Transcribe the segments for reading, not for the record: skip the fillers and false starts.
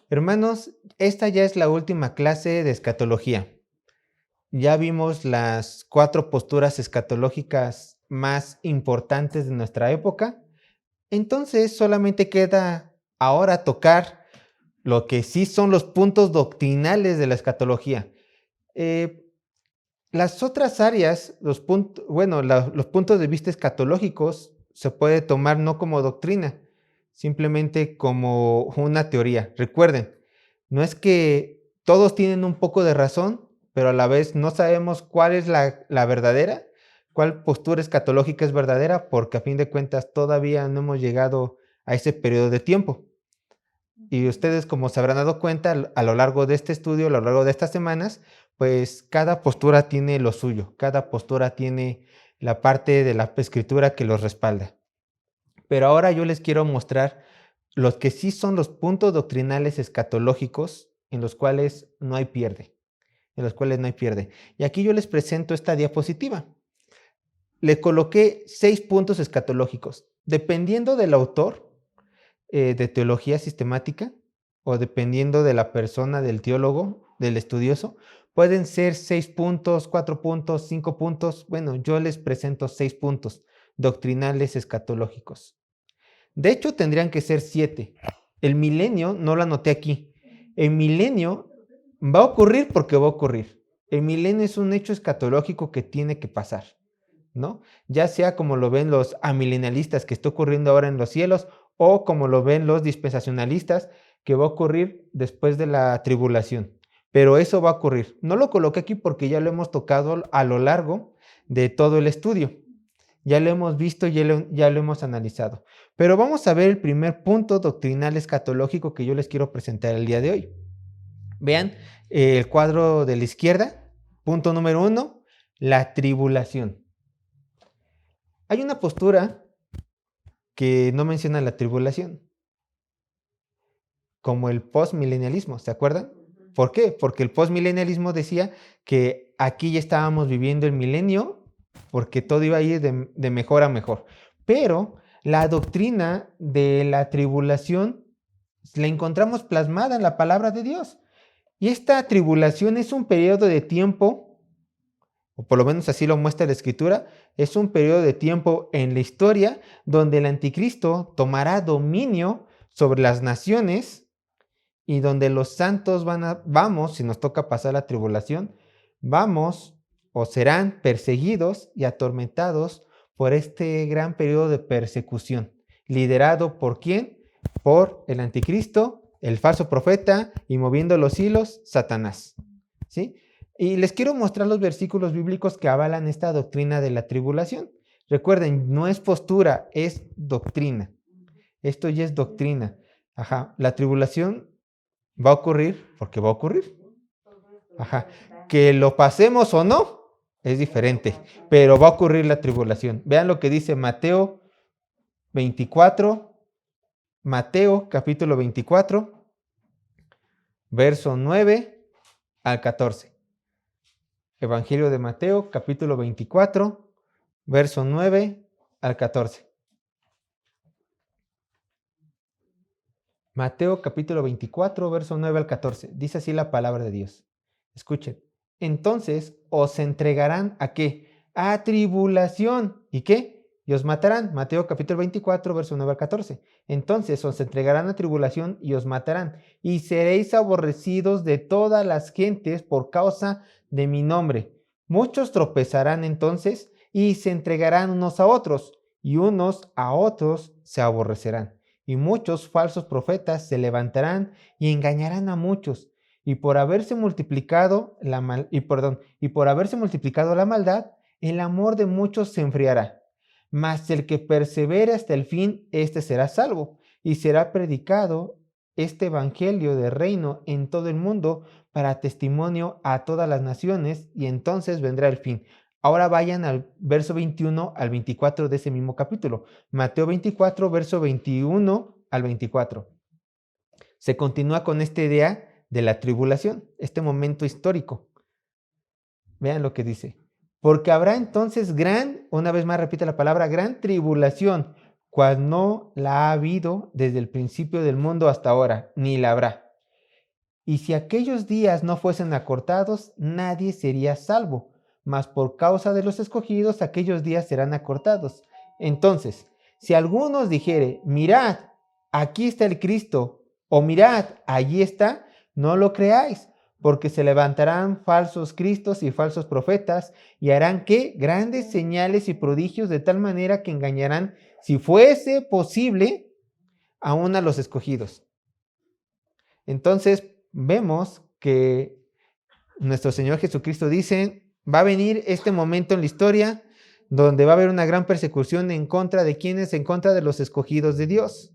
Hermanos, esta ya es la última clase de escatología. Ya vimos las 4 posturas escatológicas más importantes de nuestra época. Entonces, solamente queda ahora tocar lo que sí son los puntos doctrinales de la escatología. Eh, las otras áreas, los puntos de vista escatológicos se puede tomar no como doctrina, simplemente como una teoría. Recuerden, no es que todos tienen un poco de razón, pero a la vez no sabemos cuál es la verdadera, cuál postura escatológica es verdadera, porque a fin de cuentas todavía no hemos llegado a ese periodo de tiempo. Y ustedes, como se habrán dado cuenta a lo largo de este estudio, a lo largo de estas semanas, pues cada postura tiene lo suyo, cada postura tiene la parte de la escritura que los respalda. Pero ahora yo les quiero mostrar los que sí son los puntos doctrinales escatológicos en los cuales no hay pierde, en los cuales no hay pierde. Y aquí yo les presento esta diapositiva. Le coloqué 6 puntos escatológicos. Dependiendo del autor, de teología sistemática o dependiendo de la persona, del teólogo, del estudioso, pueden ser 6 puntos, 4 puntos, 5 puntos. Bueno, yo les presento 6 puntos doctrinales escatológicos. De hecho, tendrían que ser 7. El milenio no lo anoté aquí. El milenio va a ocurrir porque va a ocurrir. El milenio es un hecho escatológico que tiene que pasar, ¿no? Ya sea como lo ven los amilenialistas que está ocurriendo ahora en los cielos o como lo ven los dispensacionalistas que va a ocurrir después de la tribulación. Pero eso va a ocurrir. No lo coloqué aquí porque ya lo hemos tocado a lo largo de todo el estudio. Ya lo hemos visto, ya lo hemos analizado. Pero vamos a ver el primer punto doctrinal escatológico que yo les quiero presentar el día de hoy. Vean el cuadro de la izquierda. Punto número 1, la tribulación. Hay una postura que no menciona la tribulación, como el postmilenialismo, ¿se acuerdan? ¿Por qué? Porque el postmilenialismo decía que aquí ya estábamos viviendo el milenio porque todo iba a ir de mejor a mejor. Pero la doctrina de la tribulación la encontramos plasmada en la palabra de Dios. Y esta tribulación es un periodo de tiempo, o por lo menos así lo muestra la escritura, es un periodo de tiempo en la historia donde el anticristo tomará dominio sobre las naciones y donde los santos vamos, si nos toca pasar la tribulación, vamos o serán perseguidos y atormentados por este gran periodo de persecución, liderado por ¿quién? Por el anticristo, el falso profeta y moviendo los hilos, Satanás. ¿Sí? Y les quiero mostrar los versículos bíblicos que avalan esta doctrina de la tribulación. Recuerden, no es postura, es doctrina. Esto ya es doctrina. Ajá, la tribulación va a ocurrir porque va a ocurrir. Ajá, que lo pasemos o no es diferente, pero va a ocurrir la tribulación. Vean lo que dice Mateo 24, Mateo capítulo 24, verso 9 al 14. Evangelio de Mateo, capítulo 24, verso 9 al 14. Mateo, capítulo 24, verso 9 al 14. Dice así la palabra de Dios. Escuchen. Entonces os entregarán ¿a qué? A tribulación. ¿Y qué? Y os matarán. Mateo capítulo 24, verso 9 al 14. Entonces os entregarán a tribulación y os matarán. Y seréis aborrecidos de todas las gentes por causa de mi nombre. Muchos tropezarán entonces y se entregarán unos a otros, y unos a otros se aborrecerán. Y muchos falsos profetas se levantarán y engañarán a muchos. Y por haberse multiplicado la maldad, el amor de muchos se enfriará. Mas el que persevere hasta el fin, éste será salvo, y será predicado este evangelio de reino en todo el mundo para testimonio a todas las naciones, y entonces vendrá el fin. Ahora vayan al verso 21 al 24 de ese mismo capítulo. Mateo 24, verso 21 al 24. Se continúa con esta idea de la tribulación, este momento histórico. Vean lo que dice. Porque habrá entonces una vez más repite la palabra, gran tribulación, cual no la ha habido desde el principio del mundo hasta ahora, ni la habrá. Y si aquellos días no fuesen acortados, nadie sería salvo, mas por causa de los escogidos aquellos días serán acortados. Entonces, si algunos dijere, mirad, aquí está el Cristo, o mirad, allí está, no lo creáis, porque se levantarán falsos cristos y falsos profetas, y harán ¿qué? Grandes señales y prodigios, de tal manera que engañarán, si fuese posible, aún a los escogidos. Entonces, vemos que nuestro Señor Jesucristo dice, va a venir este momento en la historia donde va a haber una gran persecución en contra de quienes, en contra de los escogidos de Dios.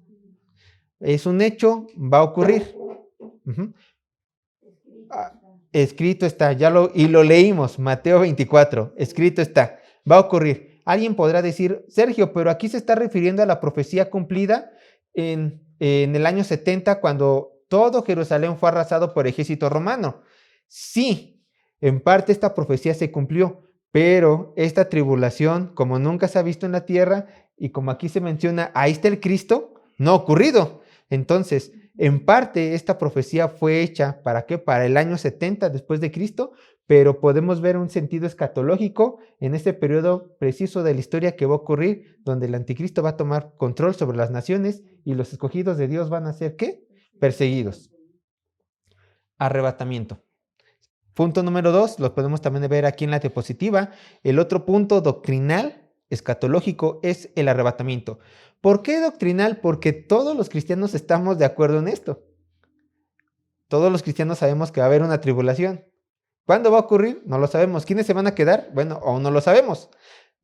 Es un hecho, va a ocurrir. Escrito está, y lo leímos, Mateo 24, escrito está, va a ocurrir. Alguien podrá decir, Sergio, pero aquí se está refiriendo a la profecía cumplida en el año 70, cuando todo Jerusalén fue arrasado por ejército romano. Sí, en parte esta profecía se cumplió, pero esta tribulación, como nunca se ha visto en la tierra, y como aquí se menciona, ahí está el Cristo, no ha ocurrido. Entonces, en parte esta profecía fue hecha, ¿para qué? Para el año 70 después de Cristo, pero podemos ver un sentido escatológico en este periodo preciso de la historia que va a ocurrir, donde el anticristo va a tomar control sobre las naciones y los escogidos de Dios van a ser, ¿qué? Perseguidos. Arrebatamiento. Punto número 2, lo podemos también ver aquí en la diapositiva. El otro punto doctrinal, escatológico, es el arrebatamiento. ¿Por qué doctrinal? Porque todos los cristianos estamos de acuerdo en esto. Todos los cristianos sabemos que va a haber una tribulación. ¿Cuándo va a ocurrir? No lo sabemos. ¿Quiénes se van a quedar? Bueno, aún no lo sabemos.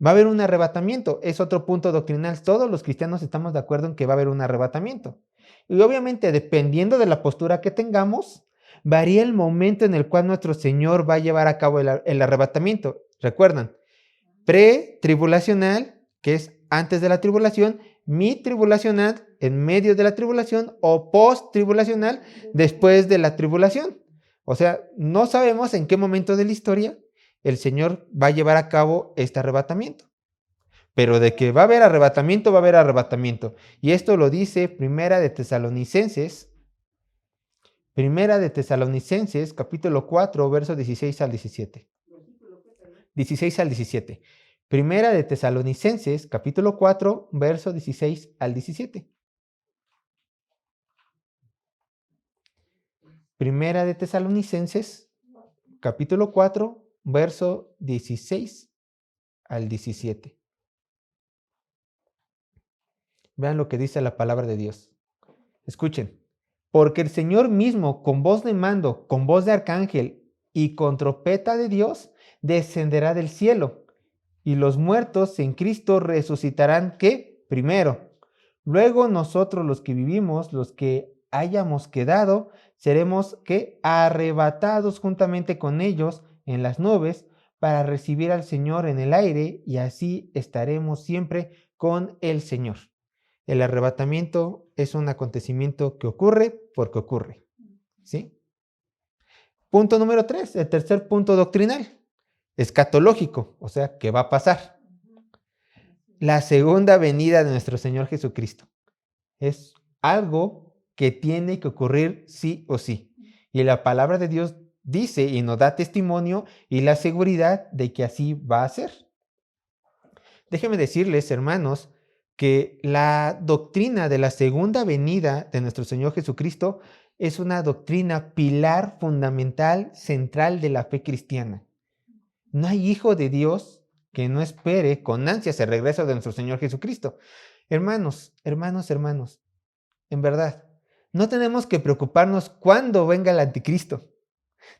Va a haber un arrebatamiento. Es otro punto doctrinal. Todos los cristianos estamos de acuerdo en que va a haber un arrebatamiento. Y obviamente, dependiendo de la postura que tengamos, varía el momento en el cual nuestro Señor va a llevar a cabo el arrebatamiento. Recuerdan, pre-tribulacional, que es antes de la tribulación, mi-tribulacional, en medio de la tribulación, o post-tribulacional, después de la tribulación. O sea, no sabemos en qué momento de la historia el Señor va a llevar a cabo este arrebatamiento. Pero de que va a haber arrebatamiento, va a haber arrebatamiento. Y esto lo dice Primera de Tesalonicenses, capítulo 4, versos 16 al 17. 16 al 17. Primera de Tesalonicenses, capítulo 4, verso 16 al 17. Primera de Tesalonicenses, capítulo 4, verso 16 al 17. Vean lo que dice la palabra de Dios. Escuchen. Porque el Señor mismo, con voz de mando, con voz de arcángel y con trompeta de Dios, descenderá del cielo. Y los muertos en Cristo resucitarán, ¿qué? Primero. Luego nosotros los que vivimos, los que hayamos quedado, seremos, ¿qué? Arrebatados juntamente con ellos en las nubes para recibir al Señor en el aire, y así estaremos siempre con el Señor. El arrebatamiento es un acontecimiento que ocurre porque ocurre. ¿Sí? Punto número 3, el tercer punto doctrinal, escatológico, o sea, ¿qué va a pasar? La segunda venida de nuestro Señor Jesucristo. Es algo que tiene que ocurrir sí o sí. Y la palabra de Dios dice y nos da testimonio y la seguridad de que así va a ser. Déjenme decirles, hermanos, que la doctrina de la segunda venida de nuestro Señor Jesucristo es una doctrina pilar fundamental, central de la fe cristiana. No hay hijo de Dios que no espere con ansias el regreso de nuestro Señor Jesucristo. Hermanos, en verdad, no tenemos que preocuparnos cuándo venga el anticristo.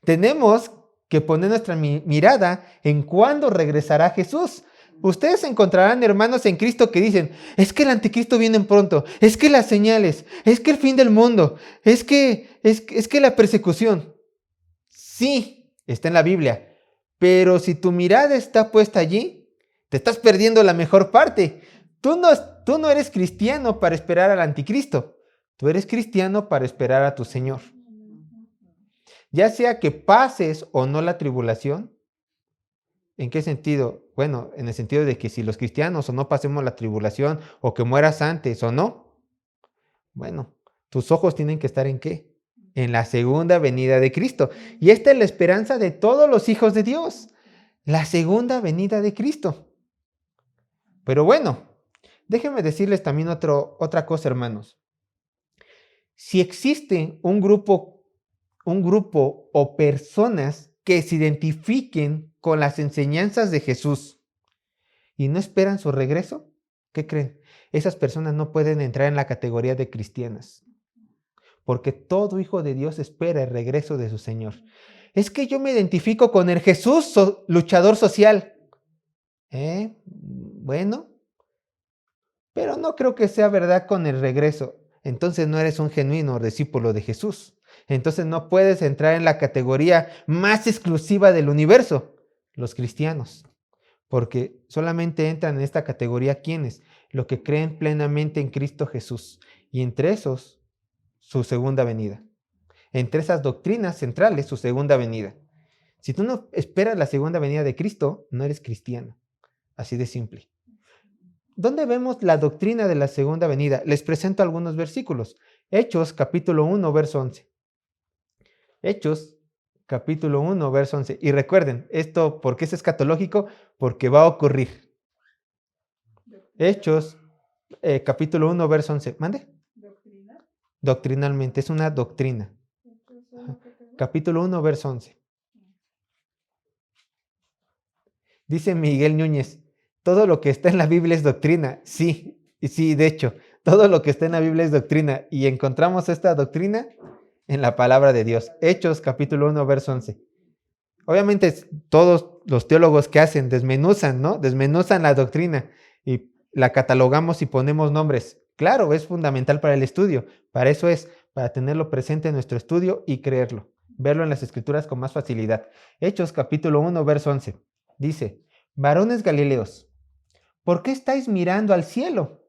Tenemos que poner nuestra mirada en cuándo regresará Jesús. Ustedes encontrarán hermanos en Cristo que dicen, es que el anticristo viene pronto, es que las señales, es que el fin del mundo, es que la persecución. Sí, está en la Biblia, pero si tu mirada está puesta allí, te estás perdiendo la mejor parte. Tú no eres cristiano para esperar al anticristo, tú eres cristiano para esperar a tu Señor. Ya sea que pases o no la tribulación. ¿En qué sentido? Bueno, en el sentido de que si los cristianos o no pasemos la tribulación o que mueras antes o no, bueno, tus ojos tienen que estar ¿en qué? en la segunda venida de Cristo. Y esta es la esperanza de todos los hijos de Dios, la segunda venida de Cristo. Pero bueno, déjenme decirles también otra cosa, hermanos. Si existe un grupo o personas que se identifiquen con las enseñanzas de Jesús y no esperan su regreso, ¿qué creen? Esas personas no pueden entrar en la categoría de cristianas, porque todo hijo de Dios espera el regreso de su Señor. Es que yo me identifico con el Jesús luchador social. Bueno, pero no creo que sea verdad con el regreso. Entonces no eres un genuino discípulo de Jesús. Entonces no puedes entrar en la categoría más exclusiva del universo, los cristianos. Porque solamente entran en esta categoría quienes, los que creen plenamente en Cristo Jesús. Y entre esos, su segunda venida. Entre esas doctrinas centrales, su segunda venida. Si tú no esperas la segunda venida de Cristo, no eres cristiano. Así de simple. ¿Dónde vemos la doctrina de la segunda venida? Les presento algunos versículos. Hechos, capítulo 1, verso 11. Hechos, capítulo 1, verso 11. Y recuerden, esto, ¿por qué es escatológico? Porque va a ocurrir. Hechos, capítulo 1, verso 11. ¿Mande? ¿Doctrina? Doctrinalmente, es una doctrina. Capítulo 1, verso 11. Dice Miguel Núñez, todo lo que está en la Biblia es doctrina. Sí, de hecho, todo lo que está en la Biblia es doctrina. Y encontramos esta doctrina en la palabra de Dios. Hechos, capítulo 1, verso 11. Obviamente todos los teólogos que hacen desmenuzan, ¿no? Desmenuzan la doctrina y la catalogamos y ponemos nombres. Claro, es fundamental para el estudio. Para eso es, para tenerlo presente en nuestro estudio y creerlo. Verlo en las escrituras con más facilidad. Hechos, capítulo 1, verso 11. Dice, varones galileos, ¿por qué estáis mirando al cielo?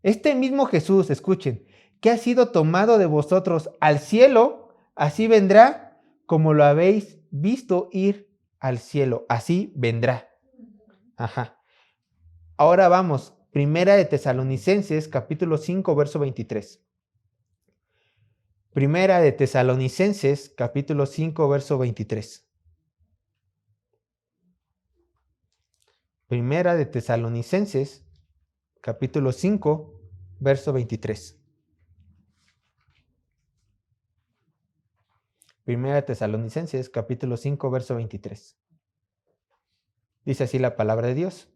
Este mismo Jesús, escuchen, que ha sido tomado de vosotros al cielo, así vendrá como lo habéis visto ir al cielo. Así vendrá. Ajá. Ahora vamos, Primera de Tesalonicenses, capítulo 5, verso 23. Primera de Tesalonicenses, capítulo 5, verso 23. Primera de Tesalonicenses, capítulo 5, verso 23. Primera de Tesalonicenses, capítulo 5, verso 23. Dice así la palabra de Dios.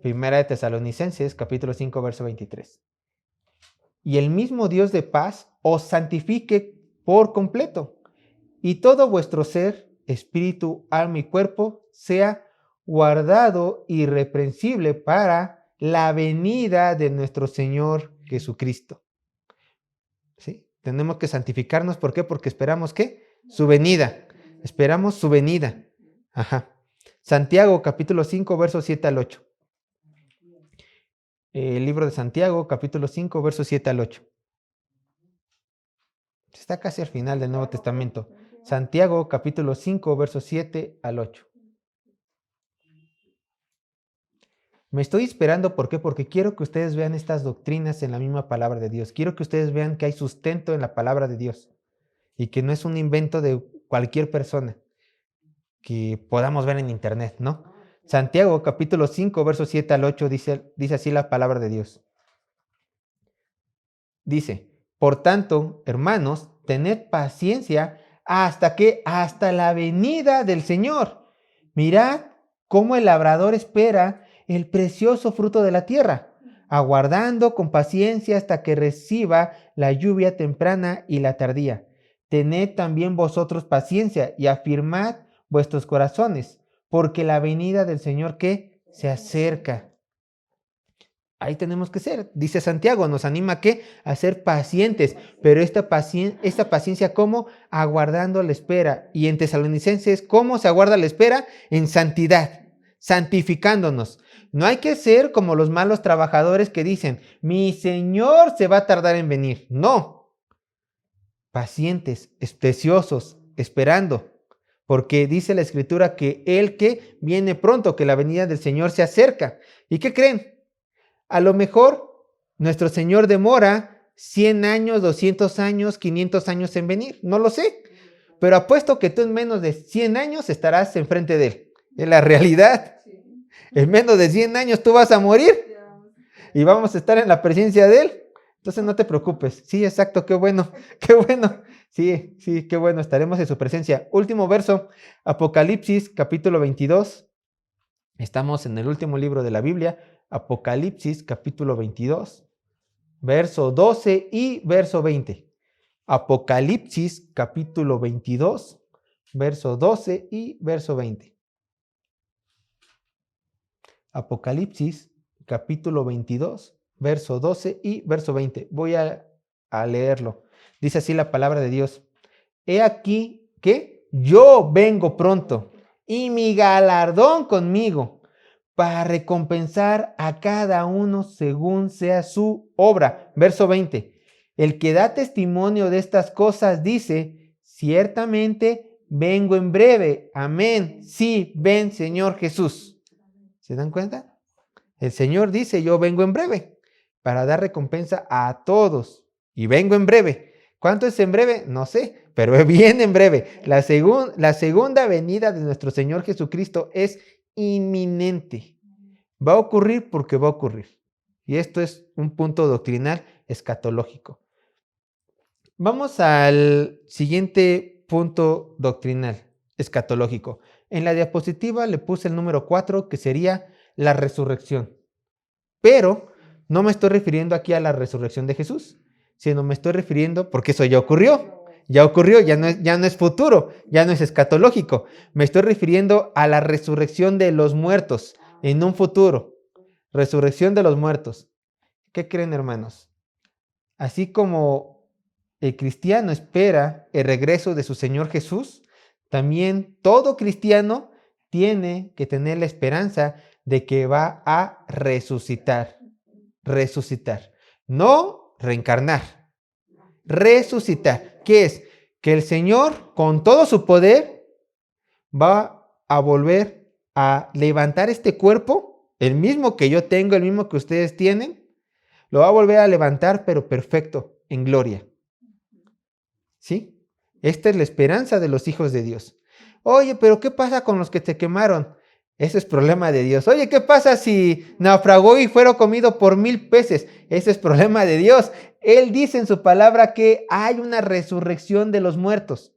Primera de Tesalonicenses, capítulo 5, verso 23. Y el mismo Dios de paz os santifique por completo, y todo vuestro ser, espíritu, alma y cuerpo, sea guardado irreprensible para la venida de nuestro Señor Jesucristo. ¿Sí? Tenemos que santificarnos, ¿por qué? Porque esperamos, ¿qué? Su venida. Esperamos su venida. Ajá. Santiago, capítulo 5, versos 7 al 8. El libro de Santiago, capítulo 5, versos 7 al 8. Está casi al final del Nuevo Testamento. Santiago, capítulo 5, versos 7 al 8. Me estoy esperando, ¿por qué? Porque quiero que ustedes vean estas doctrinas en la misma palabra de Dios. Quiero que ustedes vean que hay sustento en la palabra de Dios y que no es un invento de cualquier persona que podamos ver en internet, ¿no? Santiago, capítulo 5, versos 7 al 8, dice así la palabra de Dios. Dice, por tanto, hermanos, tened paciencia hasta la venida del Señor. Mirad cómo el labrador espera el precioso fruto de la tierra, aguardando con paciencia hasta que reciba la lluvia temprana y la tardía. Tened también vosotros paciencia y afirmad vuestros corazones, porque la venida del Señor, ¿qué? Se acerca. Ahí tenemos que ser. Dice Santiago, nos anima ¿a qué? A ser pacientes. Pero esta paciencia, ¿cómo? Aguardando la espera. Y en Tesalonicenses, ¿cómo se aguarda la espera? En santidad, santificándonos. No hay que ser como los malos trabajadores que dicen, mi Señor se va a tardar en venir. No. Pacientes, deseosos, esperando. Porque dice la Escritura que Él que viene pronto, que la venida del Señor se acerca. ¿Y qué creen? A lo mejor nuestro Señor demora 100 años, 200 años, 500 años en venir. No lo sé. Pero apuesto que tú en menos de 100 años estarás enfrente de Él. Es la realidad. En menos de 100 años tú vas a morir y vamos a estar en la presencia de Él. Entonces no te preocupes. Sí, exacto, qué bueno, qué bueno. Sí, sí, qué bueno, estaremos en su presencia. Último verso, Apocalipsis, capítulo 22. Estamos en el último libro de la Biblia, Apocalipsis, capítulo 22, verso 12 y verso 20. Apocalipsis, capítulo 22, verso 12 y verso 20. Apocalipsis, capítulo 22, verso 12 y verso 20. Voy a leerlo. Dice así la palabra de Dios. He aquí que yo vengo pronto y mi galardón conmigo para recompensar a cada uno según sea su obra. Verso 20. El que da testimonio de estas cosas dice, ciertamente vengo en breve. Amén. Sí, ven, Señor Jesús. ¿Se dan cuenta? El Señor dice, yo vengo en breve para dar recompensa a todos. Y vengo en breve. ¿Cuánto es en breve? No sé, pero viene en breve. La segunda venida de nuestro Señor Jesucristo es inminente. Va a ocurrir porque va a ocurrir. Y esto es un punto doctrinal escatológico. Vamos al siguiente punto doctrinal escatológico. En la diapositiva le puse el número 4, que sería la resurrección. Pero no me estoy refiriendo aquí a la resurrección de Jesús, sino me estoy refiriendo, porque eso ya ocurrió, ya no es futuro, ya no es escatológico. Me estoy refiriendo a la resurrección de los muertos en un futuro. Resurrección de los muertos. ¿Qué creen, hermanos? Así como el cristiano espera el regreso de su Señor Jesús, también todo cristiano tiene que tener la esperanza de que va a resucitar. Resucitar. No reencarnar. Resucitar. ¿Qué es? Que el Señor, con todo su poder, va a volver a levantar este cuerpo, el mismo que yo tengo, el mismo que ustedes tienen, lo va a volver a levantar, pero perfecto, en gloria. ¿Sí? Esta es la esperanza de los hijos de Dios. Oye, pero ¿qué pasa con los que te quemaron? Ese es problema de Dios. Oye, ¿qué pasa si naufragó y fuera comido por 1000 peces? Ese es problema de Dios. Él dice en su palabra que hay una resurrección de los muertos.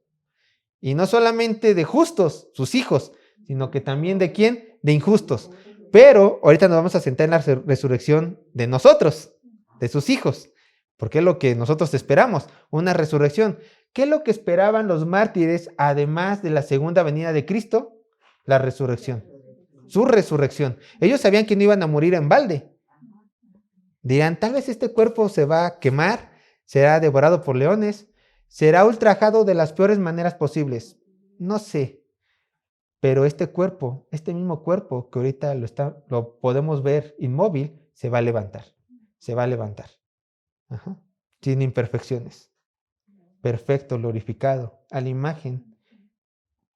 Y no solamente de justos, sus hijos, sino que también de ¿quién? De injustos. Pero ahorita nos vamos a centrar en la resurrección de nosotros, de sus hijos. Porque es lo que nosotros esperamos, una resurrección. ¿Qué es lo que esperaban los mártires, además de la segunda venida de Cristo? La resurrección. Su resurrección. Ellos sabían que no iban a morir en balde. Dirán, tal vez este cuerpo se va a quemar, será devorado por leones, será ultrajado de las peores maneras posibles. No sé. Pero este cuerpo, este mismo cuerpo que ahorita lo podemos ver inmóvil, se va a levantar. Se va a levantar. Ajá. Sin imperfecciones. Perfecto, glorificado, a la imagen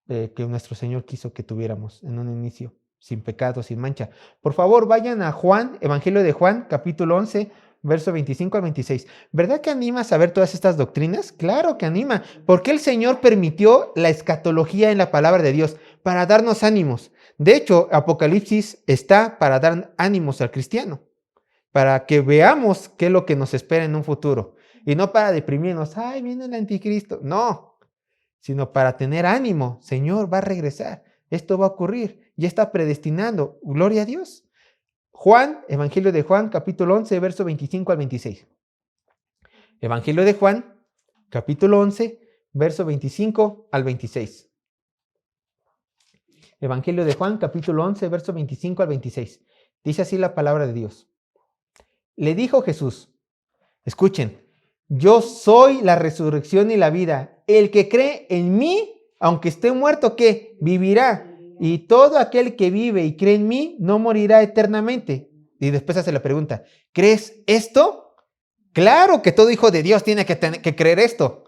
que nuestro Señor quiso que tuviéramos en un inicio, sin pecado, sin mancha. Por favor, vayan a Juan, Evangelio de Juan, capítulo 11, verso 25 al 26. ¿Verdad que anima a saber todas estas doctrinas? Claro que anima, porque el Señor permitió la escatología en la palabra de Dios para darnos ánimos. De hecho, Apocalipsis está para dar ánimos al cristiano, para que veamos qué es lo que nos espera en un futuro. Y no para deprimirnos, ay, viene el anticristo. No, sino para tener ánimo. Señor, va a regresar. Esto va a ocurrir. Ya está predestinando. Gloria a Dios. Juan, Evangelio de Juan, capítulo 11, verso 25 al 26. Evangelio de Juan, capítulo 11, verso 25 al 26. Evangelio de Juan, capítulo 11, verso 25 al 26. Dice así la palabra de Dios. Le dijo Jesús, escuchen, yo soy la resurrección y la vida. El que cree en mí, aunque esté muerto, ¿qué? Vivirá. Y todo aquel que vive y cree en mí, no morirá eternamente. Y después hace la pregunta, ¿crees esto? Claro que todo hijo de Dios tiene que creer esto.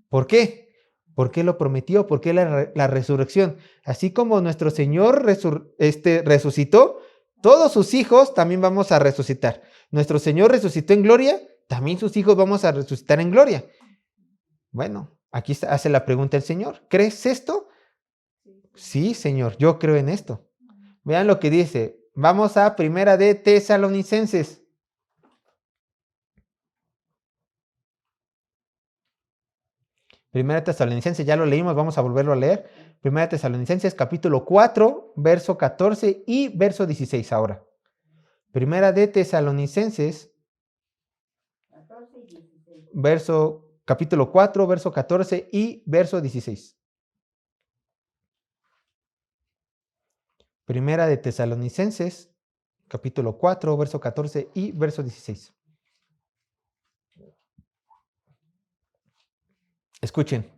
¿Por qué? Porque lo prometió, porque la resurrección. Así como nuestro Señor resucitó, todos sus hijos también vamos a resucitar. Nuestro Señor resucitó en gloria también sus hijos vamos a resucitar en gloria. Bueno, aquí hace la pregunta el Señor. ¿Crees esto? Sí, Señor, yo creo en esto. Vean lo que dice. Vamos a Primera de Tesalonicenses. Primera de Tesalonicenses, ya lo leímos, vamos a volverlo a leer. Primera de Tesalonicenses, capítulo 4, verso 14 y verso 16 ahora. Primera de Tesalonicenses, capítulo 4, verso 14 y verso 16. Primera de Tesalonicenses, capítulo 4, verso 14 y verso 16. Escuchen.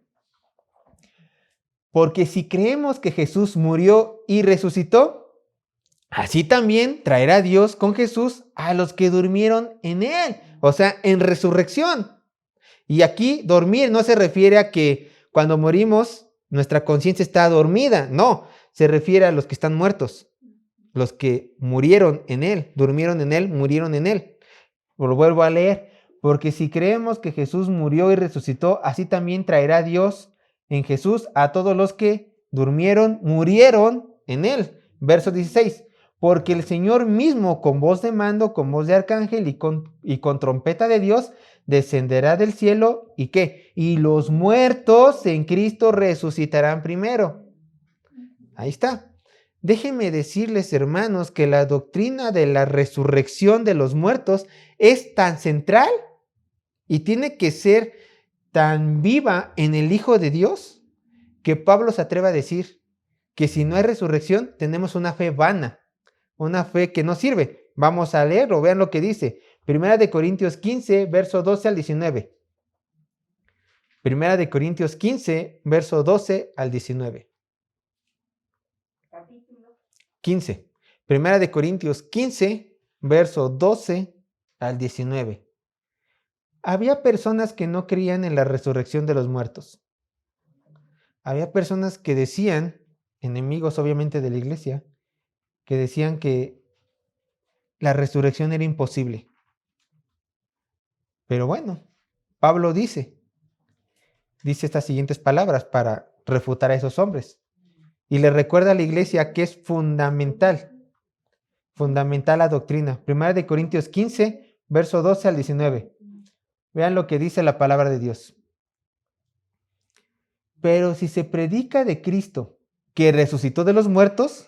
Porque si creemos que Jesús murió y resucitó, así también traerá Dios con Jesús a los que durmieron en él, o sea, en resurrección. Y aquí dormir no se refiere a que cuando morimos nuestra conciencia está dormida, no, se refiere a los que están muertos, los que murieron en él, durmieron en él, murieron en él. Lo vuelvo a leer, porque si creemos que Jesús murió y resucitó, así también traerá Dios en Jesús a todos los que durmieron, murieron en él. Verso 16. Porque el Señor mismo, con voz de mando, con voz de arcángel y con trompeta de Dios, descenderá del cielo. ¿Y qué? Y los muertos en Cristo resucitarán primero. Ahí está. Déjenme decirles, hermanos, que la doctrina de la resurrección de los muertos es tan central y tiene que ser tan viva en el Hijo de Dios que Pablo se atreve a decir que si no hay resurrección tenemos una fe vana, una fe que no sirve. Vamos a leerlo, vean lo que dice. Primera de Corintios 15, verso 12 al 19. Primera de Corintios 15, verso 12 al 19. 15. Primera de Corintios 15, verso 12 al 19. Había personas que no creían en la resurrección de los muertos. Había personas que decían, enemigos obviamente de la iglesia, que decían que la resurrección era imposible. Pero bueno, Pablo dice estas siguientes palabras para refutar a esos hombres. Y le recuerda a la iglesia que es fundamental la doctrina. Primera de Corintios 15, verso 12 al 19. Vean lo que dice la palabra de Dios. Pero si se predica de Cristo, que resucitó de los muertos,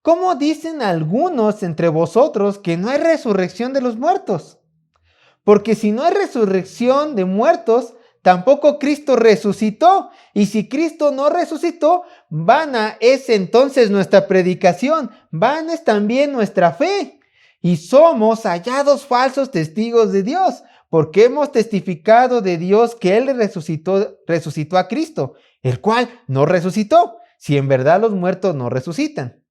¿cómo dicen algunos entre vosotros que no hay resurrección de los muertos? Porque si no hay resurrección de muertos, tampoco Cristo resucitó. Y si Cristo no resucitó, vana es entonces nuestra predicación, vana es también nuestra fe. Y somos hallados falsos testigos de Dios, porque hemos testificado de Dios que Él resucitó a Cristo, el cual no resucitó, si en verdad los muertos no resucitan.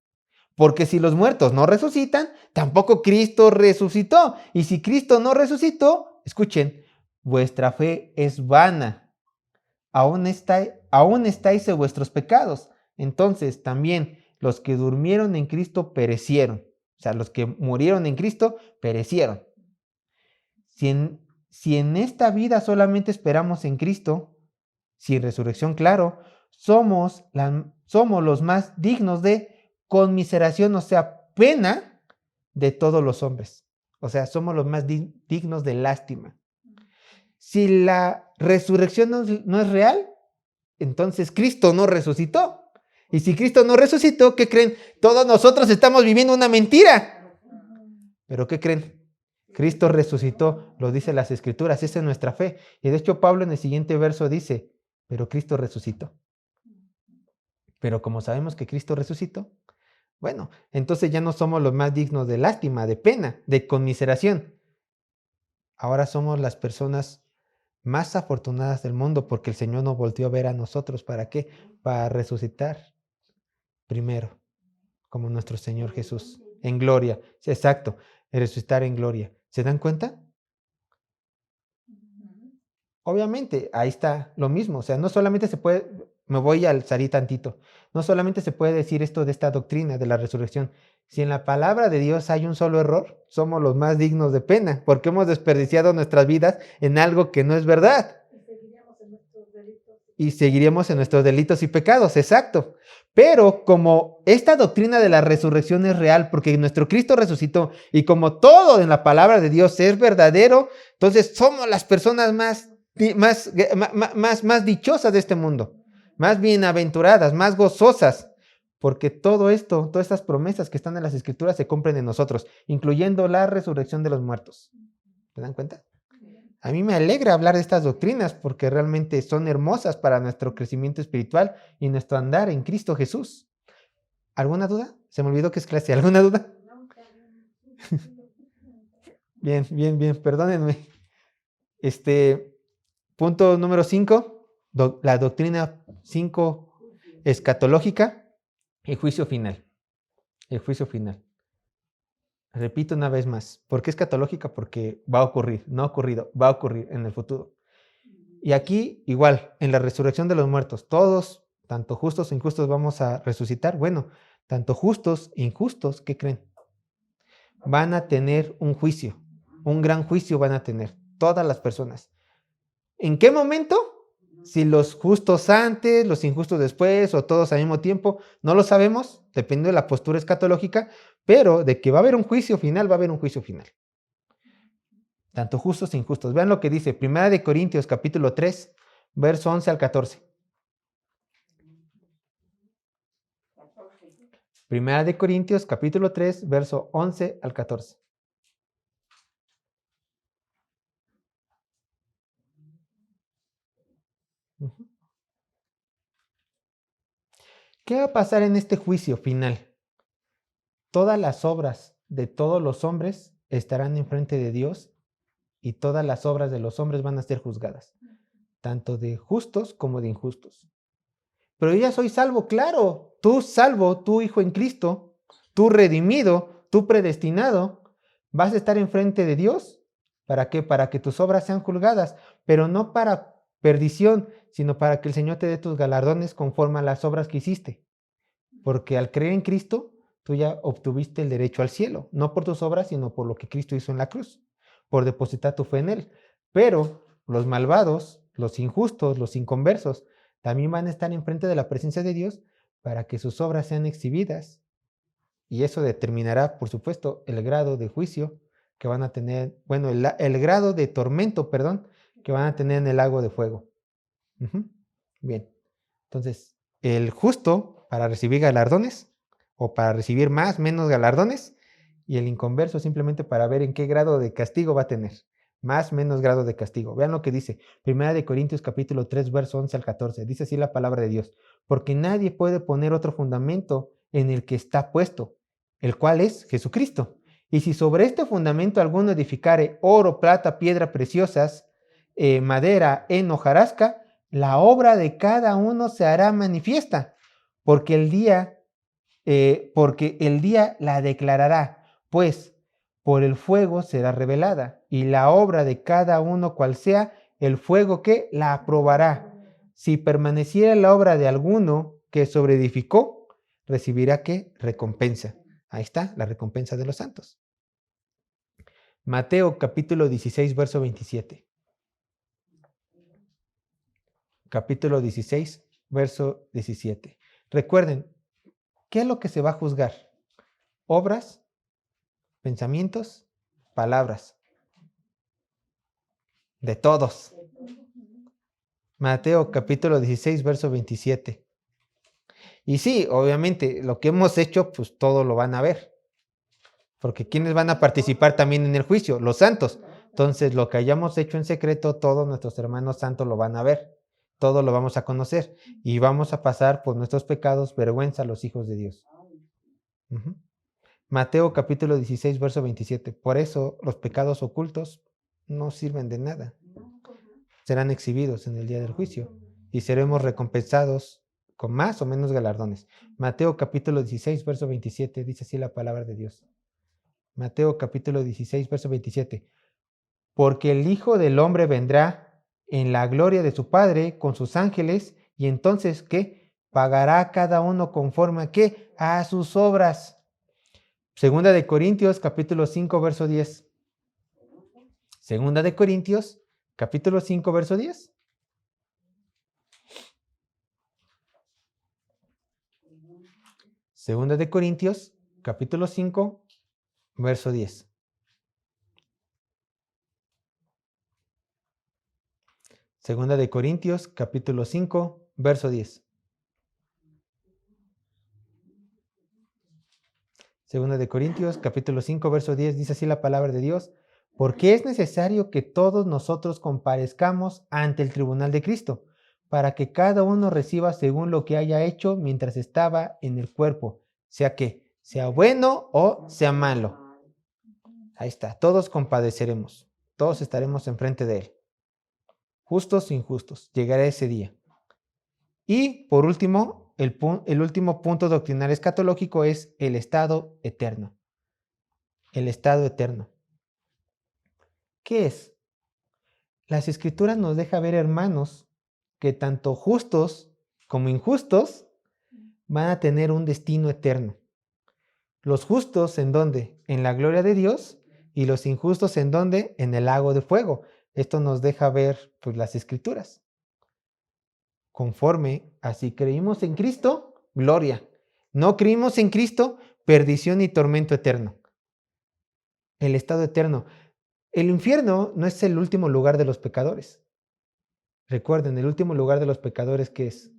Porque si los muertos no resucitan, tampoco Cristo resucitó. Y si Cristo no resucitó, escuchen, vuestra fe es vana. Aún estáis en vuestros pecados. Entonces también los que durmieron en Cristo perecieron. O sea, los que murieron en Cristo perecieron. Si en esta vida solamente esperamos en Cristo, sin resurrección, claro, somos los más dignos de conmiseración, o sea, pena de todos los hombres. O sea, somos los más dignos de lástima. Si la resurrección no es real, entonces Cristo no resucitó. Y si Cristo no resucitó, ¿qué creen? Todos nosotros estamos viviendo una mentira. ¿Pero qué creen? Cristo resucitó, lo dice las Escrituras, esa es nuestra fe. Y de hecho Pablo en el siguiente verso dice, pero Cristo resucitó. Pero como sabemos que Cristo resucitó, bueno, entonces ya no somos los más dignos de lástima, de pena, de conmiseración. Ahora somos las personas más afortunadas del mundo porque el Señor nos volvió a ver a nosotros. ¿Para qué? Para resucitar primero, como nuestro Señor Jesús, en gloria. Sí, exacto, resucitar en gloria. ¿Se dan cuenta? Obviamente, ahí está lo mismo. O sea, no solamente se puede me voy al salir tantito. No solamente se puede decir esto de esta doctrina de la resurrección. Si en la palabra de Dios hay un solo error, somos los más dignos de pena, porque hemos desperdiciado nuestras vidas en algo que no es verdad. Y seguiríamos en nuestros delitos y pecados, exacto. Pero como esta doctrina de la resurrección es real, porque nuestro Cristo resucitó, y como todo en la palabra de Dios es verdadero, entonces somos las personas más dichosas de este mundo, más bienaventuradas, más gozosas, porque todo esto, todas estas promesas que están en las Escrituras se cumplen en nosotros, incluyendo la resurrección de los muertos. ¿Se dan cuenta? A mí me alegra hablar de estas doctrinas porque realmente son hermosas para nuestro crecimiento espiritual y nuestro andar en Cristo Jesús. ¿Alguna duda? Se me olvidó que es clase. ¿Alguna duda? Bien, perdónenme. Punto número 5, la doctrina 5 escatológica, el juicio final. El juicio final. Repito una vez más, ¿por qué escatológica? Porque va a ocurrir, no ha ocurrido, va a ocurrir en el futuro. Y aquí, igual, en la resurrección de los muertos, todos, tanto justos e injustos, vamos a resucitar. Bueno, tanto justos e injustos, ¿qué creen? Van a tener un juicio, un gran juicio van a tener, todas las personas. ¿En qué momento? Si los justos antes, los injustos después, o todos al mismo tiempo, no lo sabemos, depende de la postura escatológica, pero de que va a haber un juicio final, va a haber un juicio final. Tanto justos e injustos. Vean lo que dice 1 Corintios capítulo 3, verso 11 al 14. 1 Corintios capítulo 3, verso 11 al 14. ¿Qué va a pasar en este juicio final? Todas las obras de todos los hombres estarán enfrente de Dios y todas las obras de los hombres van a ser juzgadas, tanto de justos como de injustos. Pero yo ya soy salvo, claro, tú salvo, tú hijo en Cristo, tú redimido, tú predestinado, vas a estar enfrente de Dios. ¿Para qué? Para que tus obras sean juzgadas, pero no para perdición, sino para que el Señor te dé tus galardones conforme a las obras que hiciste. Porque al creer en Cristo, tú ya obtuviste el derecho al cielo, no por tus obras, sino por lo que Cristo hizo en la cruz, por depositar tu fe en Él. Pero los malvados, los injustos, los inconversos, también van a estar enfrente de la presencia de Dios para que sus obras sean exhibidas. Y eso determinará, por supuesto, el grado de juicio que van a tener, bueno, el grado de tormento, perdón, que van a tener en el lago de fuego. Bien, entonces, el justo para recibir galardones, o para recibir más, menos galardones, y el inconverso simplemente para ver en qué grado de castigo va a tener. Más, menos grado de castigo. Vean lo que dice 1 Corintios capítulo 3, verso 11 al 14. Dice así la palabra de Dios. Porque nadie puede poner otro fundamento en el que está puesto, el cual es Jesucristo. Y si sobre este fundamento alguno edificare oro, plata, piedra preciosas, madera, heno, hojarasca, la obra de cada uno se hará manifiesta, porque el día la declarará, pues por el fuego será revelada, y la obra de cada uno cual sea, el fuego que la aprobará. Si permaneciera la obra de alguno que sobreedificó, recibirá ¿qué? Recompensa. Ahí está, la recompensa de los santos. Mateo capítulo 16, verso 27. Capítulo 16, verso 17. Recuerden, ¿qué es lo que se va a juzgar? Obras, pensamientos, palabras. De todos. Mateo capítulo 16, verso 27. Y sí, obviamente, lo que hemos hecho, pues todo lo van a ver. Porque ¿quiénes van a participar también en el juicio? Los santos. Entonces, lo que hayamos hecho en secreto, todos nuestros hermanos santos lo van a ver. Todo lo vamos a conocer. Y vamos a pasar por nuestros pecados vergüenza a los hijos de Dios. Mateo capítulo 16, verso 27. Por eso los pecados ocultos no sirven de nada. Serán exhibidos en el día del juicio y seremos recompensados con más o menos galardones. Mateo capítulo 16, verso 27, dice así la palabra de Dios. Mateo capítulo 16, verso 27. Porque el Hijo del Hombre vendrá en la gloria de su Padre con sus ángeles Y entonces, ¿qué? Pagará cada uno conforme a qué? A sus obras. Segunda de Corintios, capítulo 5, verso 10. Segunda de Corintios, capítulo 5, verso 10. Segunda de Corintios, capítulo 5, verso 10. Segunda de Corintios, capítulo 5, verso 10. Segunda de Corintios, capítulo 5, verso 10, dice así la palabra de Dios: porque es necesario que todos nosotros comparezcamos ante el tribunal de Cristo, para que cada uno reciba según lo que haya hecho mientras estaba en el cuerpo, sea que sea bueno o sea malo. Ahí está, todos compadeceremos, todos estaremos enfrente de Él, justos o injustos, llegará ese día. Y por último, el último punto doctrinal escatológico es el estado eterno. El estado eterno. ¿Qué es? Las escrituras nos deja ver, hermanos, que tanto justos como injustos van a tener un destino eterno. Los justos, ¿en dónde? En la gloria de Dios. Y los injustos, ¿en dónde? En el lago de fuego. Esto nos deja ver, pues, las escrituras. Conforme así creímos en Cristo, gloria. No creímos en Cristo, perdición y tormento eterno. El estado eterno. El infierno no es el último lugar de los pecadores. Recuerden, el último lugar de los pecadores, ¿qué es?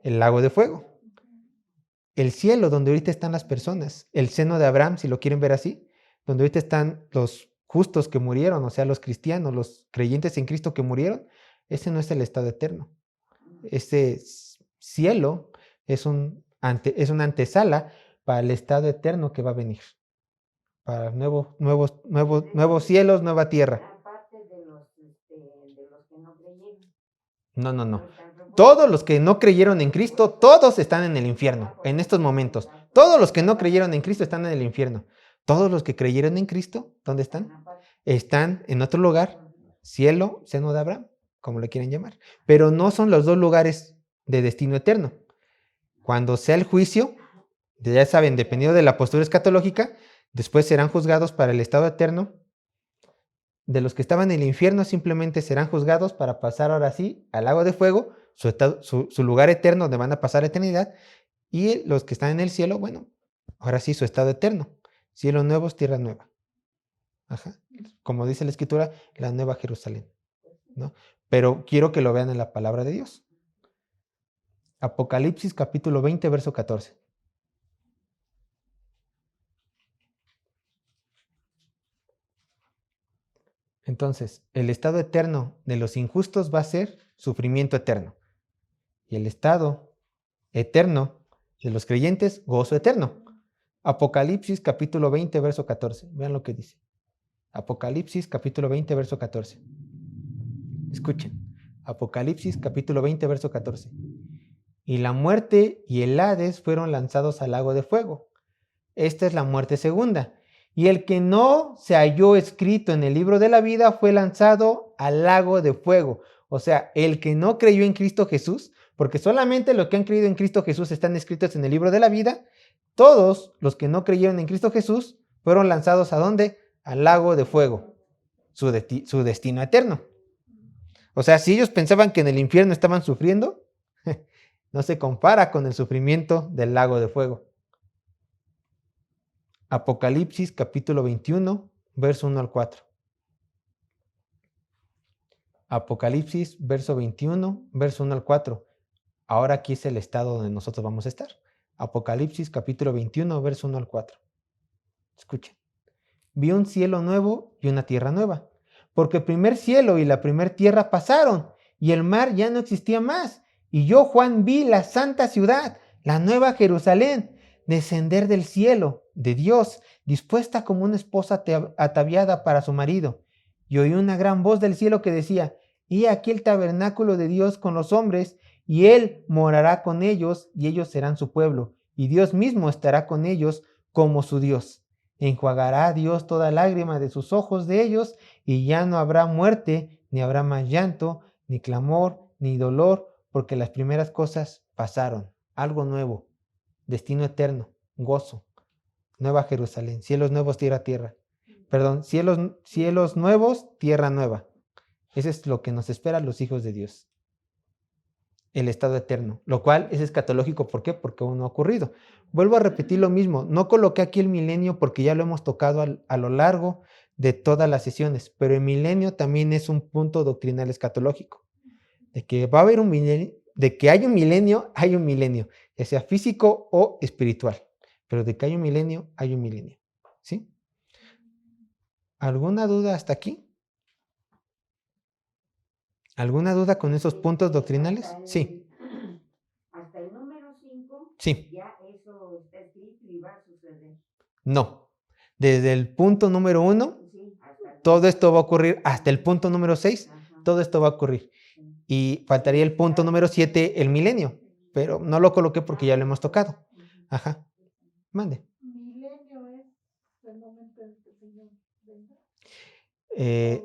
El lago de fuego. El cielo, donde ahorita están las personas. El seno de Abraham, si lo quieren ver así. Donde ahorita están los justos que murieron, o sea, los cristianos, los creyentes en Cristo que murieron. Ese no es el estado eterno. Ese cielo es una antesala para el estado eterno que va a venir. Para nuevos cielos, nueva tierra. No. Todos los que no creyeron en Cristo, todos están en el infierno en estos momentos. Todos los que no creyeron en Cristo están en el infierno. Todos los que creyeron en Cristo, ¿dónde están? Están en otro lugar, cielo, seno de Abraham, como le quieren llamar. Pero no son los dos lugares de destino eterno. Cuando sea el juicio, ya saben, dependiendo de la postura escatológica, después serán juzgados para el estado eterno. De los que estaban en el infierno simplemente serán juzgados para pasar ahora sí al lago de fuego, su lugar eterno donde van a pasar eternidad. Y los que están en el cielo, bueno, ahora sí su estado eterno. Cielos nuevos, tierra nueva. Ajá. Como dice la escritura, la nueva Jerusalén, ¿no? Pero quiero que lo vean en la palabra de Dios. Apocalipsis capítulo 20, verso 14. Entonces, el estado eterno de los injustos va a ser sufrimiento eterno. Y el estado eterno de los creyentes, gozo eterno. Apocalipsis capítulo 20, verso 14. Vean lo que dice. Apocalipsis capítulo 20, verso 14. Escuchen. Apocalipsis capítulo 20, verso 14. Y la muerte y el Hades fueron lanzados al lago de fuego. Esta es la muerte segunda. Y el que no se halló escrito en el libro de la vida fue lanzado al lago de fuego. O sea, el que no creyó en Cristo Jesús, porque solamente los que han creído en Cristo Jesús están escritos en el libro de la vida, todos los que no creyeron en Cristo Jesús fueron lanzados ¿a dónde? Al lago de fuego, su destino eterno. O sea, si ellos pensaban que en el infierno estaban sufriendo, no se compara con el sufrimiento del lago de fuego. Apocalipsis capítulo 21, verso 1 al 4. Apocalipsis, verso 21, verso 1 al 4. Ahora aquí es el estado donde nosotros vamos a estar. Apocalipsis capítulo 21, verso 1 al 4. Escuchen. Vi un cielo nuevo y una tierra nueva, porque el primer cielo y la primer tierra pasaron, y el mar ya no existía más. Y yo, Juan, vi la santa ciudad, la nueva Jerusalén, descender del cielo, de Dios, dispuesta como una esposa ataviada para su marido. Y oí una gran voz del cielo que decía: he aquí el tabernáculo de Dios con los hombres, y Él morará con ellos, y ellos serán su pueblo, y Dios mismo estará con ellos como su Dios. Enjuagará a Dios toda lágrima de sus ojos de ellos, y ya no habrá muerte, ni habrá más llanto, ni clamor, ni dolor, porque las primeras cosas pasaron, algo nuevo, destino eterno, gozo, nueva Jerusalén, cielos nuevos, tierra. Perdón, cielos nuevos, tierra nueva. Eso es lo que nos espera a los hijos de Dios. El estado eterno, lo cual es escatológico. ¿Por qué? Porque aún no ha ocurrido. Vuelvo a repetir lo mismo, no coloqué aquí el milenio porque ya lo hemos tocado a lo largo de todas las sesiones, pero el milenio también es un punto doctrinal escatológico, de que va a haber un milenio, de que hay un milenio, ya sea físico o espiritual, pero de que hay un milenio, ¿sí? ¿Alguna duda hasta aquí? ¿Alguna duda con esos puntos doctrinales? Sí. Hasta el número 5, sí. Ya eso está escrito y va a suceder. No. Desde el punto número 1, sí, todo esto va a ocurrir hasta el punto número 6, todo esto va a ocurrir. Y faltaría el punto número 7, el milenio, pero no lo coloqué porque ya lo hemos tocado. Ajá. Mande. ¿Milenio es el momento en que el Señor venga?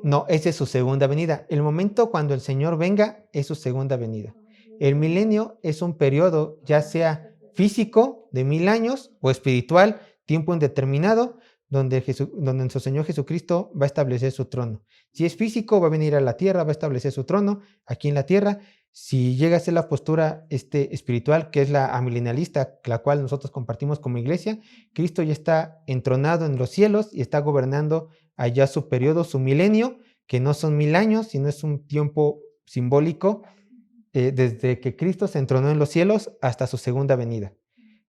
No, esa es su segunda venida. El momento cuando el Señor venga es su segunda venida. El milenio es un periodo, ya sea físico de 1000 años o espiritual, tiempo indeterminado, donde nuestro Señor Jesucristo va a establecer su trono. Si es físico, va a venir a la tierra, va a establecer su trono aquí en la tierra. Si llega a ser la postura espiritual, que es la amilenialista, la cual nosotros compartimos como iglesia, Cristo ya está entronado en los cielos y está gobernando allá su periodo, su milenio, que no son 1000 años, sino es un tiempo simbólico, desde que Cristo se entronó en los cielos hasta su segunda venida.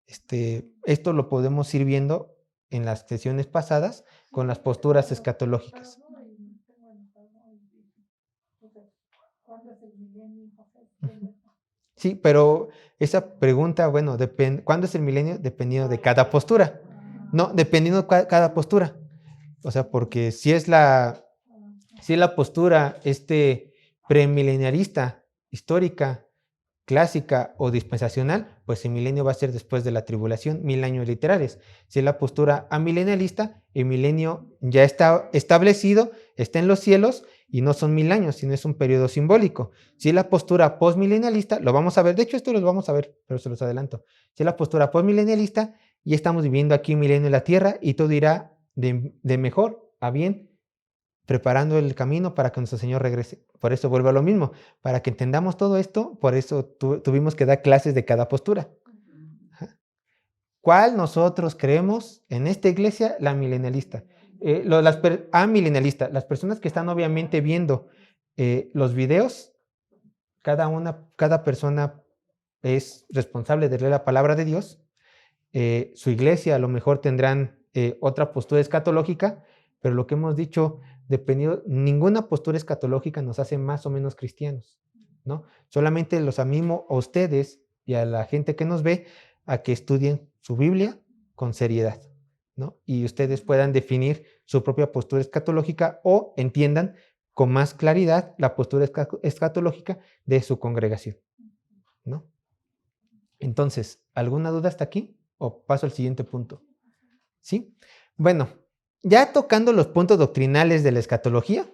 Esto lo podemos ir viendo en las sesiones pasadas con las posturas escatológicas. Sí, pero esa pregunta, bueno, ¿cuándo es el milenio? Dependiendo de cada postura. No, dependiendo de cada postura. O sea, porque si es la postura premilenarista, histórica, clásica o dispensacional, pues el milenio va a ser después de la tribulación, 1000 años literales. Si es la postura amilenialista, el milenio ya está establecido, está en los cielos y no son 1000 años, sino es un periodo simbólico. Si es la postura postmilenialista, lo vamos a ver, de hecho esto lo vamos a ver, pero se los adelanto. Si es la postura postmilenialista, ya estamos viviendo aquí un milenio en la tierra y todo irá de mejor a bien, preparando el camino para que nuestro Señor regrese. Por eso vuelvo a lo mismo, para que entendamos todo esto, por eso tuvimos que dar clases de cada postura. ¿Cuál nosotros creemos en esta iglesia? La milenialista. Milenialista. Las personas que están obviamente viendo los videos, cada persona es responsable de leer la palabra de Dios. Su iglesia a lo mejor tendrán otra postura escatológica, pero lo que hemos dicho, ninguna postura escatológica nos hace más o menos cristianos, ¿no? Solamente los animo a ustedes y a la gente que nos ve a que estudien su Biblia con seriedad, ¿no? Y ustedes puedan definir su propia postura escatológica o entiendan con más claridad la postura escatológica de su congregación, ¿no? Entonces, ¿alguna duda hasta aquí? ¿O paso al siguiente punto? ¿Sí? Bueno, ya tocando los puntos doctrinales de la escatología,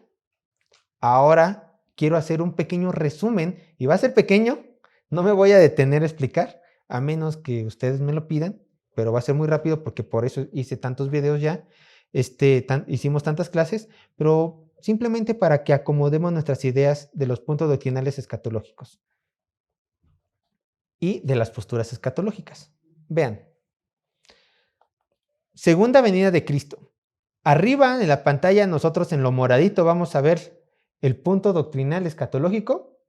ahora quiero hacer un pequeño resumen, y va a ser pequeño, no me voy a detener a explicar, a menos que ustedes me lo pidan, pero va a ser muy rápido porque por eso hice tantos videos ya, hicimos tantas clases, pero simplemente para que acomodemos nuestras ideas de los puntos doctrinales escatológicos y de las posturas escatológicas. Vean. Segunda venida de Cristo. Arriba en la pantalla, nosotros en lo moradito vamos a ver el punto doctrinal escatológico.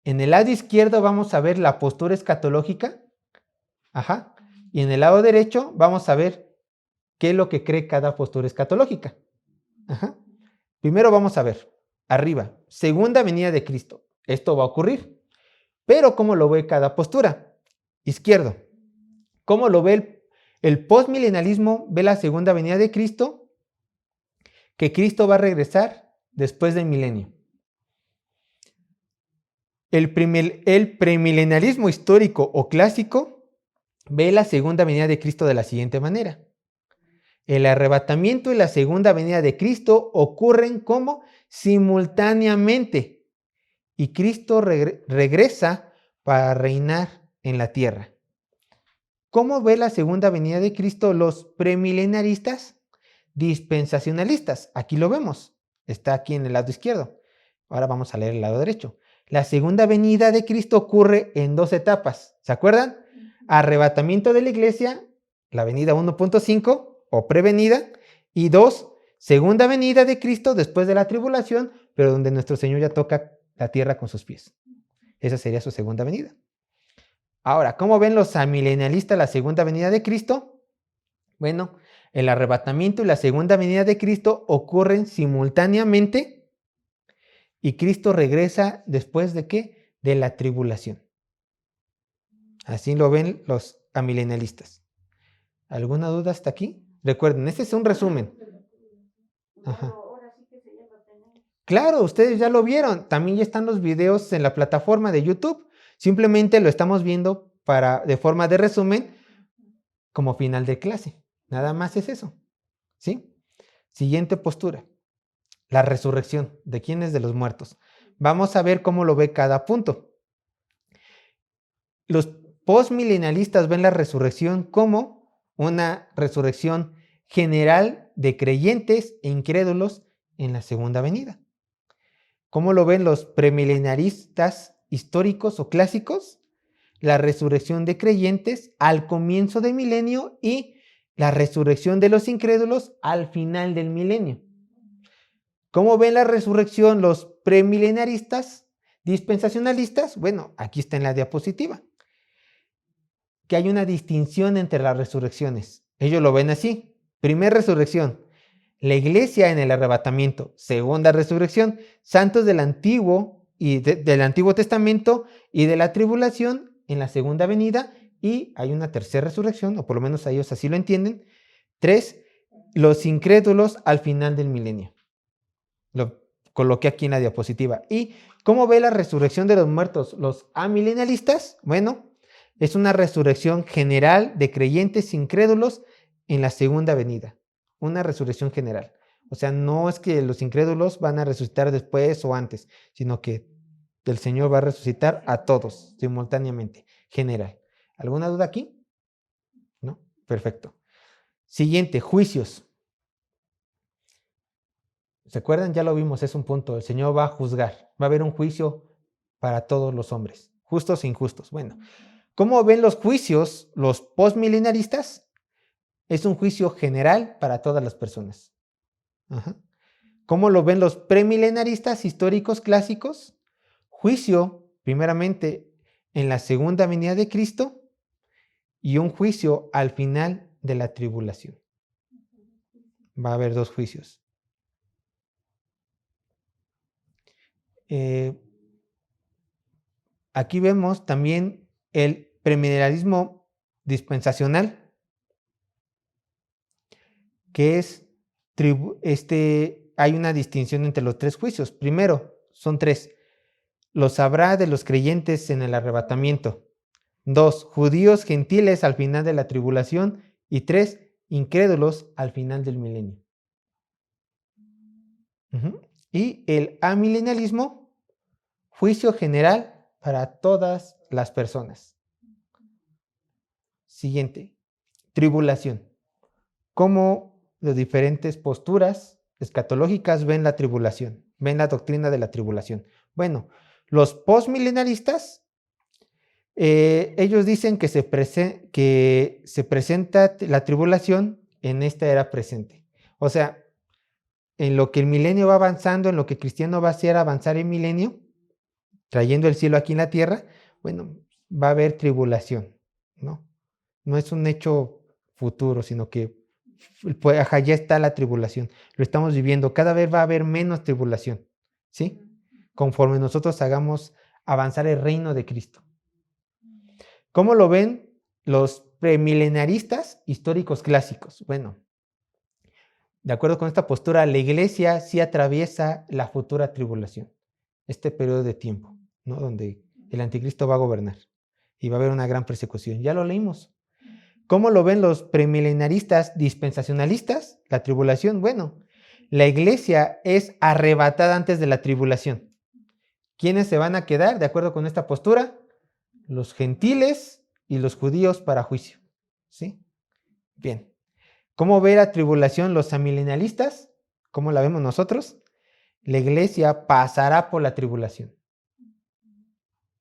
En el lado izquierdo vamos a ver la postura escatológica. Ajá. Y en el lado derecho vamos a ver qué es lo que cree cada postura escatológica. Ajá. Primero vamos a ver, arriba, segunda venida de Cristo. Esto va a ocurrir. Pero ¿cómo lo ve cada postura? Izquierdo. ¿Cómo lo ve el postmilenialismo? Ve la segunda venida de Cristo, que Cristo va a regresar después del milenio. El premilenialismo histórico o clásico ve la segunda venida de Cristo de la siguiente manera. El arrebatamiento y la segunda venida de Cristo ocurren como simultáneamente y Cristo regresa para reinar en la tierra. ¿Cómo ve la segunda venida de Cristo los premilenaristas dispensacionalistas? Aquí lo vemos, está aquí en el lado izquierdo. Ahora vamos a leer el lado derecho. La segunda venida de Cristo ocurre en dos etapas, ¿se acuerdan? Arrebatamiento de la iglesia, la venida 1.5 o prevenida, y 2, segunda venida de Cristo después de la tribulación, pero donde nuestro Señor ya toca la tierra con sus pies. Esa sería su segunda venida. Ahora, ¿cómo ven los amilenialistas la segunda venida de Cristo? Bueno, el arrebatamiento y la segunda venida de Cristo ocurren simultáneamente y Cristo regresa después de ¿qué? De la tribulación. Así lo ven los amilenialistas. ¿Alguna duda hasta aquí? Recuerden, este es un resumen. Ajá. Ahora sí que se ya lo tenemos. Claro, ustedes ya lo vieron. También ya están los videos en la plataforma de YouTube. Simplemente lo estamos viendo de forma de resumen como final de clase. Nada más es eso. ¿Sí? Siguiente postura. La resurrección. ¿De quiénes? De los muertos. Vamos a ver cómo lo ve cada punto. Los postmilenialistas ven la resurrección como una resurrección general de creyentes e incrédulos en la segunda venida. ¿Cómo lo ven los premilenaristas históricos o clásicos? La resurrección de creyentes al comienzo del milenio y la resurrección de los incrédulos al final del milenio. ¿Cómo ven la resurrección los premilenaristas dispensacionalistas? Bueno, aquí está en la diapositiva. Que hay una distinción entre las resurrecciones. Ellos lo ven así. Primera resurrección, la iglesia en el arrebatamiento. Segunda resurrección, santos del Antiguo y del Antiguo Testamento y de la tribulación en la segunda venida. Y hay una tercera resurrección, o por lo menos ellos así lo entienden. 3, los incrédulos al final del milenio. Lo coloqué aquí en la diapositiva. ¿Y cómo ve la resurrección de los muertos los amilenialistas? Bueno, es una resurrección general de creyentes incrédulos en la segunda venida. Una resurrección general. O sea, no es que los incrédulos van a resucitar después o antes, sino que el Señor va a resucitar a todos simultáneamente, general. ¿Alguna duda aquí? ¿No? Perfecto. Siguiente, juicios. ¿Se acuerdan? Ya lo vimos, es un punto. El Señor va a juzgar. Va a haber un juicio para todos los hombres, justos e injustos. Bueno, ¿cómo ven los juicios los postmilenaristas? Es un juicio general para todas las personas. Ajá. ¿Cómo lo ven los premilenaristas históricos clásicos? Juicio, primeramente, en la segunda venida de Cristo y un juicio al final de la tribulación. Va a haber dos juicios. Aquí vemos también el premilenialismo dispensacional, que es, hay una distinción entre los tres juicios. Primero, son 3. Los habrá de los creyentes en el arrebatamiento. 2, judíos gentiles al final de la tribulación. Y 3, incrédulos al final del milenio. Y el amilenialismo, juicio general para todas las personas. Siguiente, tribulación. ¿Cómo las diferentes posturas escatológicas ven la tribulación? Ven la doctrina de la tribulación. Bueno, los postmilenaristas, ellos dicen que se presenta la tribulación en esta era presente. O sea, en lo que el milenio va avanzando, en lo que el cristiano va a hacer avanzar el milenio, trayendo el cielo aquí en la tierra, bueno, va a haber tribulación, ¿no? No es un hecho futuro, sino que pues, ya está la tribulación. Lo estamos viviendo. Cada vez va a haber menos tribulación, ¿sí? Conforme nosotros hagamos avanzar el reino de Cristo. ¿Cómo lo ven los premilenaristas históricos clásicos? Bueno, de acuerdo con esta postura, la iglesia sí atraviesa la futura tribulación, este periodo de tiempo, ¿no? Donde el anticristo va a gobernar y va a haber una gran persecución. Ya lo leímos. ¿Cómo lo ven los premilenaristas dispensacionalistas? La tribulación, bueno, la iglesia es arrebatada antes de la tribulación. ¿Quiénes se van a quedar de acuerdo con esta postura? Los gentiles y los judíos para juicio. ¿Sí? Bien. ¿Cómo ve la tribulación los amilenialistas? ¿Cómo la vemos nosotros? La iglesia pasará por la tribulación.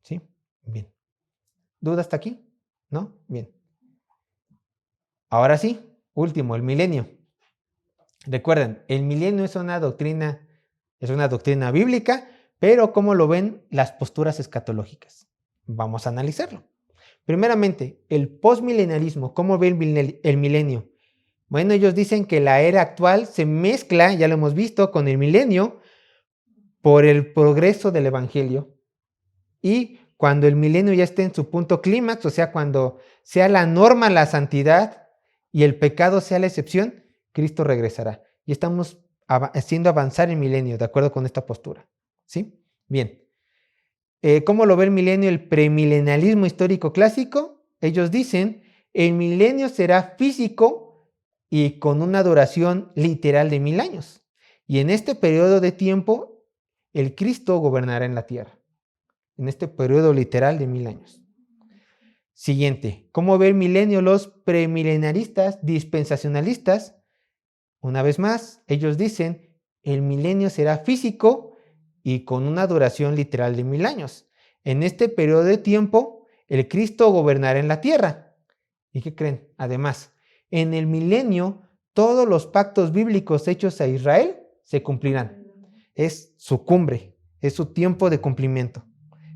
¿Sí? Bien. ¿Duda hasta aquí? ¿No? Bien. Ahora sí, último, el milenio. Recuerden, el milenio es una doctrina bíblica, pero ¿cómo lo ven las posturas escatológicas? Vamos a analizarlo. Primeramente, el postmilenarismo, ¿cómo ve el milenio? Bueno, ellos dicen que la era actual se mezcla, ya lo hemos visto, con el milenio por el progreso del evangelio. Y cuando el milenio ya esté en su punto clímax, o sea, cuando sea la norma la santidad y el pecado sea la excepción, Cristo regresará. Y estamos haciendo avanzar el milenio, de acuerdo con esta postura. ¿Sí? Bien. ¿Cómo lo ve el milenio? El premilenialismo histórico clásico. Ellos dicen, el milenio será físico y con una duración literal de 1000 años. Y en este periodo de tiempo, el Cristo gobernará en la tierra. En este periodo literal de 1000 años. Siguiente, ¿cómo ve el milenio los premilenaristas, dispensacionalistas? Una vez más, ellos dicen, el milenio será físico y con una duración literal de 1000 años. En este periodo de tiempo, el Cristo gobernará en la tierra. ¿Y qué creen? Además, en el milenio, todos los pactos bíblicos hechos a Israel se cumplirán. Es su cumbre, es su tiempo de cumplimiento.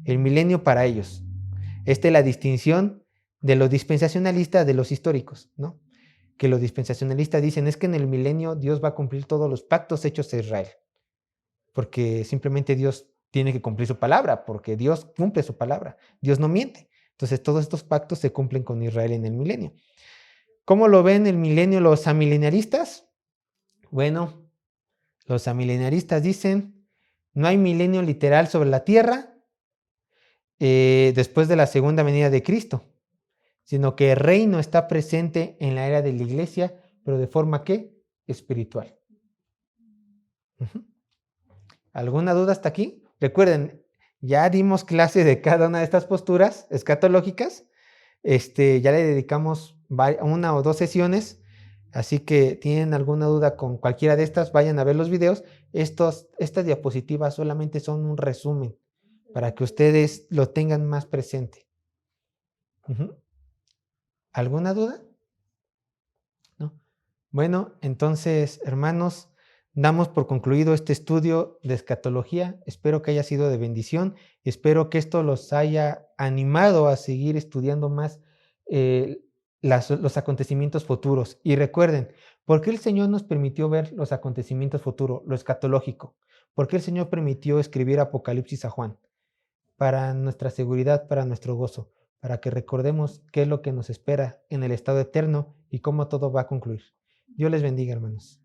El milenio para ellos. Esta es la distinción de los dispensacionalistas de los históricos, ¿no? Que los dispensacionalistas dicen es que en el milenio Dios va a cumplir todos los pactos hechos a Israel. Porque simplemente Dios tiene que cumplir su palabra, porque Dios cumple su palabra. Dios no miente. Entonces todos estos pactos se cumplen con Israel en el milenio. ¿Cómo lo ven el milenio los amilenaristas? Bueno, los amilenaristas dicen no hay milenio literal sobre la tierra después de la segunda venida de Cristo, sino que el reino está presente en la era de la iglesia, pero de forma ¿qué? Espiritual. ¿Alguna duda hasta aquí? Recuerden, ya dimos clase de cada una de estas posturas escatológicas. Ya le dedicamos una o dos sesiones, así que tienen alguna duda con cualquiera de estas, vayan a ver los videos. Estas diapositivas solamente son un resumen para que ustedes lo tengan más presente. ¿Alguna duda? ¿No? Bueno, entonces, hermanos, damos por concluido este estudio de escatología. Espero que haya sido de bendición. Espero que esto los haya animado a seguir estudiando más los acontecimientos futuros. Y recuerden, ¿por qué el Señor nos permitió ver los acontecimientos futuros, lo escatológico? ¿Por qué el Señor permitió escribir Apocalipsis a Juan? Para nuestra seguridad, para nuestro gozo, para que recordemos qué es lo que nos espera en el estado eterno y cómo todo va a concluir. Dios les bendiga, hermanos.